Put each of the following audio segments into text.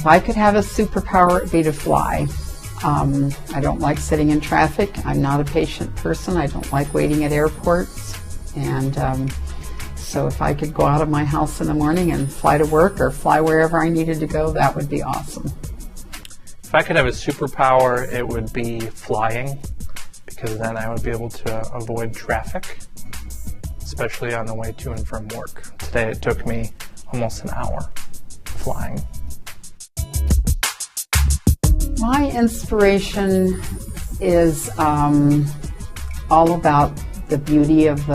If I could have a superpower, it'd be to fly. I don't like sitting in traffic. I'm not a patient person. I don't like waiting at airports. And so if I could go out of my house in the morning and fly to work or fly wherever I needed to go, that would be awesome. If I could have a superpower, it would be flying, because then I would be able to avoid traffic, especially on the way to and from work. Today it took me almost an hour flying. My inspiration is all about the beauty of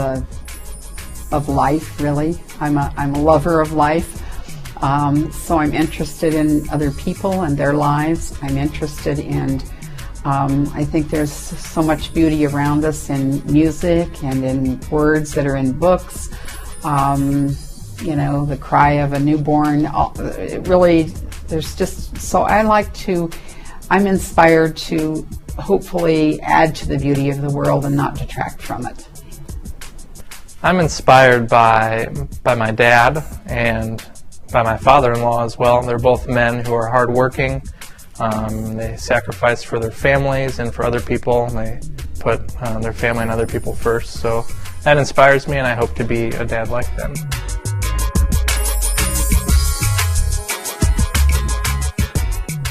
life, really. I'm a lover of life, so I'm interested in other people and their lives. I'm interested in, I think there's so much beauty around us in music and in words that are in books. You know, the cry of a newborn, it really, there's just, so I'm inspired to hopefully add to the beauty of the world and not detract from it. I'm inspired by my dad and by my father-in-law as well. They're both men who are hardworking. They sacrifice for their families and for other people. And they put their family and other people first. So that inspires me, and I hope to be a dad like them.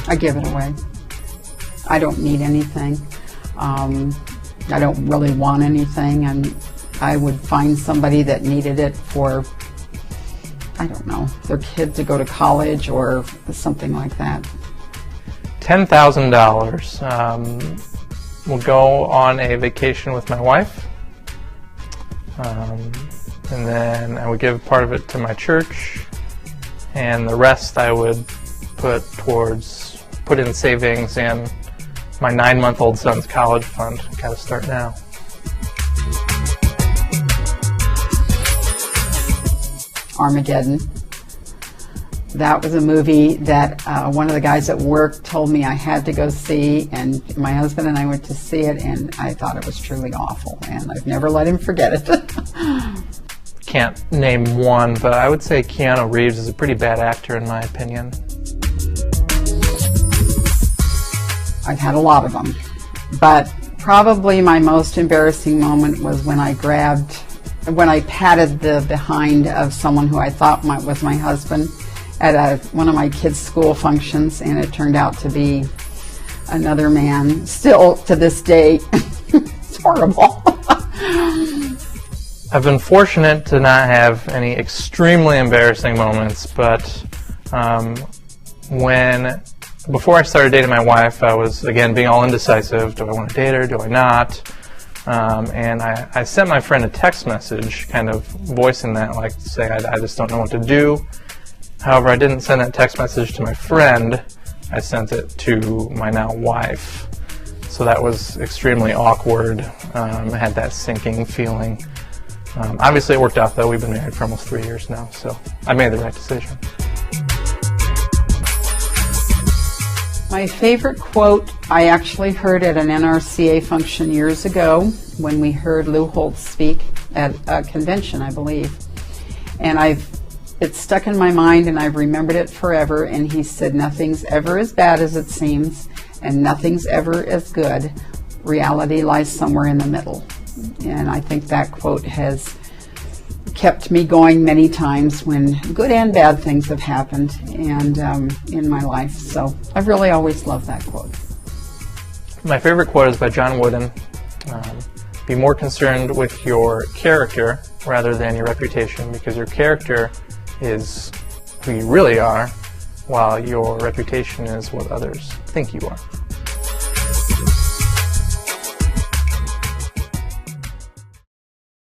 I give it away. I don't need anything. I don't really want anything, and I would find somebody that needed it for, I don't know, their kid to go to college or something like that. $10,000. We'll go on a vacation with my wife, and then I would give part of it to my church, and the rest I would put in savings and my 9-month-old son's college fund. Got to start now. Armageddon. That was a movie that one of the guys at work told me I had to go see, and my husband and I went to see it, and I thought it was truly awful, and I've never let him forget it. Can't name one, but I would say Keanu Reeves is a pretty bad actor in my opinion. I've had a lot of them, but probably my most embarrassing moment was when I patted the behind of someone who I thought was my husband at one of my kids' school functions, and it turned out to be another man. Still to this day, it's horrible. I've been fortunate to not have any extremely embarrassing moments, but before I started dating my wife, I was, again, being all indecisive. Do I want to date her? Do I not? And I sent my friend a text message kind of voicing that, like saying I just don't know what to do. However, I didn't send that text message to my friend. I sent it to my now wife. So that was extremely awkward. I had that sinking feeling. Obviously it worked out though. We've been married for almost 3 years now, so I made the right decision. My favorite quote I actually heard at an NRCA function years ago when we heard Lou Holtz speak at a convention, I believe. And it's stuck in my mind and I've remembered it forever. And he said, "Nothing's ever as bad as it seems, and nothing's ever as good. Reality lies somewhere in the middle." And I think that quote has kept me going many times when good and bad things have happened and in my life. So I've really always loved that quote. My favorite quote is by John Wooden. Be more concerned with your character rather than your reputation, because your character is who you really are, while your reputation is what others think you are.